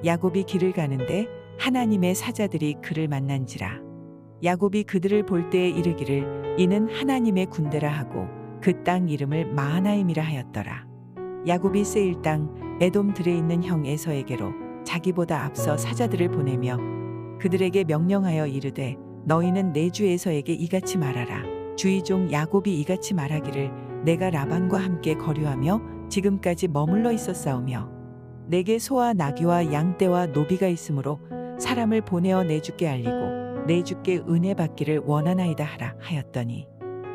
야곱이 길을 가는데 하나님의 사자들이 그를 만난지라. 야곱이 그들을 볼 때에 이르기를 이는 하나님의 군대라 하고 그 땅 이름을 마하나임이라 하였더라. 야곱이 세일 땅 에돔 들에 있는 형 에서에게로 자기보다 앞서 사자들을 보내며 그들에게 명령하여 이르되 너희는 내 주 에서에게 이같이 말하라. 주의 종 야곱이 이같이 말하기를 내가 라반과 함께 거류하며 지금까지 머물러 있었사오며 내게 소와 나귀와 양떼와 노비가 있으므로 사람을 보내어 내 주께 알리고 내 주께 은혜 받기를 원하나이다 하라 하였더니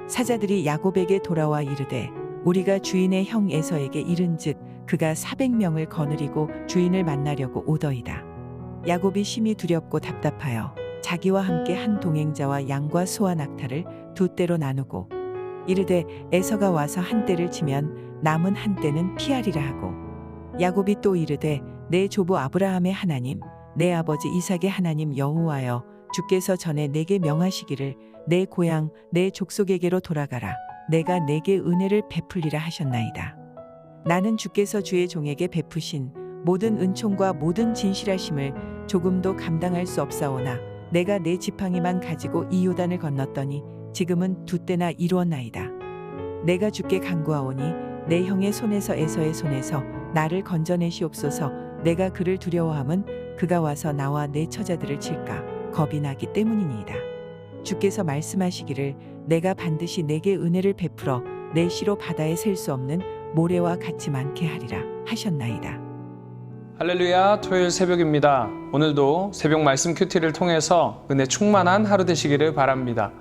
사자들이 야곱에게 돌아와 이르되 우리가 주인의 형 에서에게 이른즉 그가 400명을 거느리고 주인을 만나려고 오더이다. 야곱이 심히 두렵고 답답하여 자기와 함께 한 동행자와 양과 소와 낙타를 두 떼로 나누고 이르되 에서가 와서 한 떼를 치면 남은 한 떼는 피하리라 하고 야곱이 또 이르되 내 조부 아브라함의 하나님 내 아버지 이삭의 하나님 여호와여 주께서 전에 내게 명하시기를 내 고향 내 족속에게로 돌아가라 내가 내게 은혜를 베풀리라 하셨나이다. 나는 주께서 주의 종에게 베푸신 모든 은총과 모든 진실하심을 조금도 감당할 수 없사오나 내가 내 지팡이만 가지고 이 요단을 건넜더니 지금은 두 때나 이루었나이다. 내가 주께 간구하오니 내 형의 손에서 에서의 손에서 나를 건져내시옵소서. 내가 그를 두려워함은 그가 와서 나와 내 처자들을 칠까 겁이 나기 때문이니이다. 주께서 말씀하시기를 내가 반드시 내게 은혜를 베풀어 내 시로 바다에 셀 수 없는 모래와 같이 많게 하리라 하셨나이다. 할렐루야, 토요일 새벽입니다. 오늘도 새벽 말씀 큐티를 통해서 은혜 충만한 하루 되시기를 바랍니다.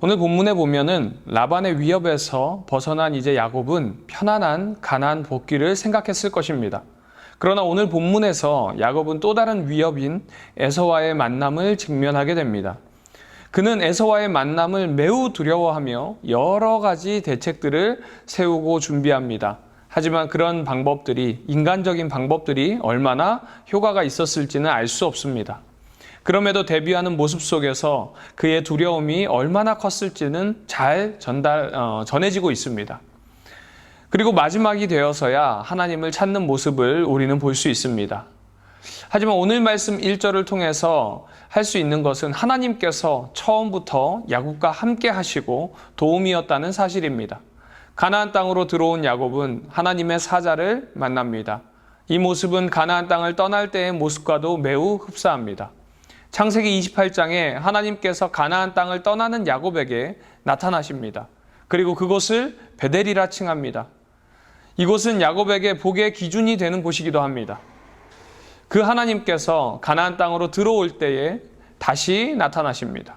오늘 본문에 보면은 라반의 위협에서 벗어난 이제 야곱은 편안한 가나안 복귀를 생각했을 것입니다. 그러나 오늘 본문에서 야곱은 또 다른 위협인 에서와의 만남을 직면하게 됩니다. 그는 에서와의 만남을 매우 두려워하며 여러 가지 대책들을 세우고 준비합니다. 하지만 그런 방법들이, 인간적인 방법들이 얼마나 효과가 있었을지는 알 수 없습니다. 그럼에도 대비하는 모습 속에서 그의 두려움이 얼마나 컸을지는 잘 전해지고 있습니다. 그리고 마지막이 되어서야 하나님을 찾는 모습을 우리는 볼 수 있습니다. 하지만 오늘 말씀 1절을 통해서 할 수 있는 것은 하나님께서 처음부터 야곱과 함께 하시고 도움이었다는 사실입니다. 가나안 땅으로 들어온 야곱은 하나님의 사자를 만납니다. 이 모습은 가나안 땅을 떠날 때의 모습과도 매우 흡사합니다. 창세기 28장에 하나님께서 가나안 땅을 떠나는 야곱에게 나타나십니다. 그리고 그곳을 베델이라 칭합니다. 이곳은 야곱에게 복의 기준이 되는 곳이기도 합니다. 그 하나님께서 가나안 땅으로 들어올 때에 다시 나타나십니다.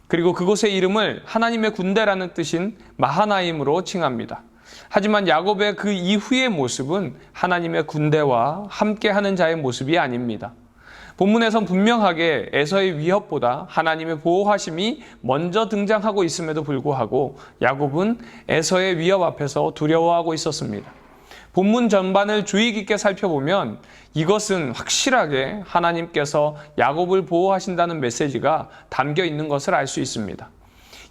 그리고 그곳의 이름을 하나님의 군대라는 뜻인 마하나임으로 칭합니다. 하지만 야곱의 그 이후의 모습은 하나님의 군대와 함께하는 자의 모습이 아닙니다. 본문에선 분명하게 에서의 위협보다 하나님의 보호하심이 먼저 등장하고 있음에도 불구하고 야곱은 에서의 위협 앞에서 두려워하고 있었습니다. 본문 전반을 주의 깊게 살펴보면 이것은 확실하게 하나님께서 야곱을 보호하신다는 메시지가 담겨 있는 것을 알 수 있습니다.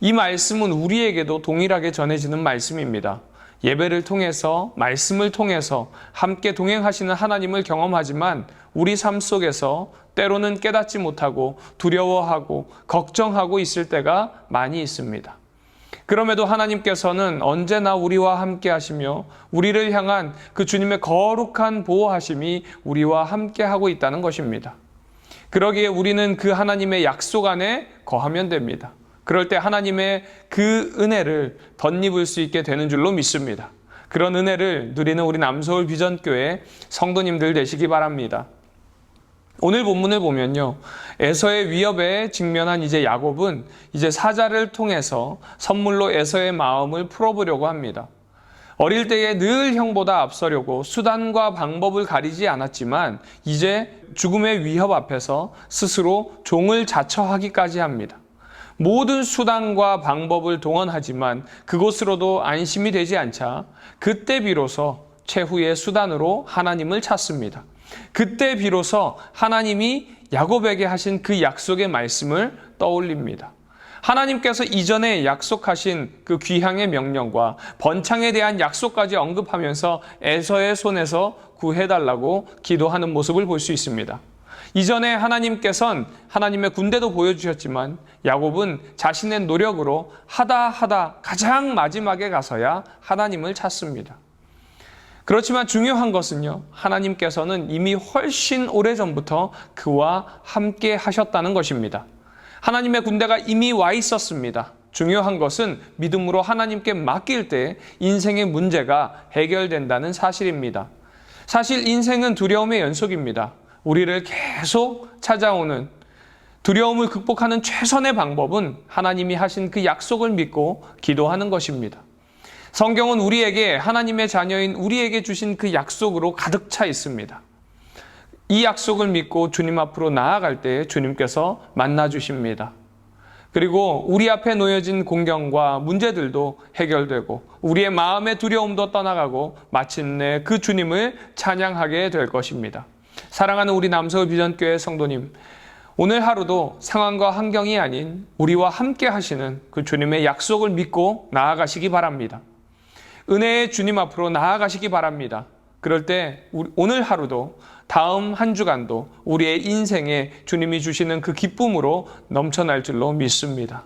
이 말씀은 우리에게도 동일하게 전해지는 말씀입니다. 예배를 통해서, 말씀을 통해서 함께 동행하시는 하나님을 경험하지만 우리 삶 속에서 때로는 깨닫지 못하고 두려워하고 걱정하고 있을 때가 많이 있습니다. 그럼에도 하나님께서는 언제나 우리와 함께 하시며 우리를 향한 그 주님의 거룩한 보호하심이 우리와 함께 하고 있다는 것입니다. 그러기에 우리는 그 하나님의 약속 안에 거하면 됩니다. 그럴 때 하나님의 그 은혜를 덧입을 수 있게 되는 줄로 믿습니다. 그런 은혜를 누리는 우리 남서울 비전교회 성도님들 되시기 바랍니다. 오늘 본문을 보면요, 에서의 위협에 직면한 이제 야곱은 이제 사자를 통해서 선물로 에서의 마음을 풀어보려고 합니다. 어릴 때에 늘 형보다 앞서려고 수단과 방법을 가리지 않았지만 이제 죽음의 위협 앞에서 스스로 종을 자처하기까지 합니다. 모든 수단과 방법을 동원하지만 그곳으로도 안심이 되지 않자 그때 비로소 최후의 수단으로 하나님을 찾습니다. 그때 비로소 하나님이 야곱에게 하신 그 약속의 말씀을 떠올립니다. 하나님께서 이전에 약속하신 그 귀향의 명령과 번창에 대한 약속까지 언급하면서 에서의 손에서 구해달라고 기도하는 모습을 볼 수 있습니다. 이전에 하나님께서는 하나님의 군대도 보여주셨지만 야곱은 자신의 노력으로 하다 가장 마지막에 가서야 하나님을 찾습니다. 그렇지만 중요한 것은요, 하나님께서는 이미 훨씬 오래전부터 그와 함께 하셨다는 것입니다. 하나님의 군대가 이미 와 있었습니다. 중요한 것은 믿음으로 하나님께 맡길 때 인생의 문제가 해결된다는 사실입니다. 사실 인생은 두려움의 연속입니다. 우리를 계속 찾아오는 두려움을 극복하는 최선의 방법은 하나님이 하신 그 약속을 믿고 기도하는 것입니다. 성경은 우리에게 하나님의 자녀인 우리에게 주신 그 약속으로 가득 차 있습니다. 이 약속을 믿고 주님 앞으로 나아갈 때 주님께서 만나주십니다. 그리고 우리 앞에 놓여진 공경과 문제들도 해결되고 우리의 마음의 두려움도 떠나가고 마침내 그 주님을 찬양하게 될 것입니다. 사랑하는 우리 남서울 비전교회 성도님, 오늘 하루도 상황과 환경이 아닌 우리와 함께 하시는 그 주님의 약속을 믿고 나아가시기 바랍니다. 은혜의 주님 앞으로 나아가시기 바랍니다. 그럴 때 오늘 하루도 다음 한 주간도 우리의 인생에 주님이 주시는 그 기쁨으로 넘쳐날 줄로 믿습니다.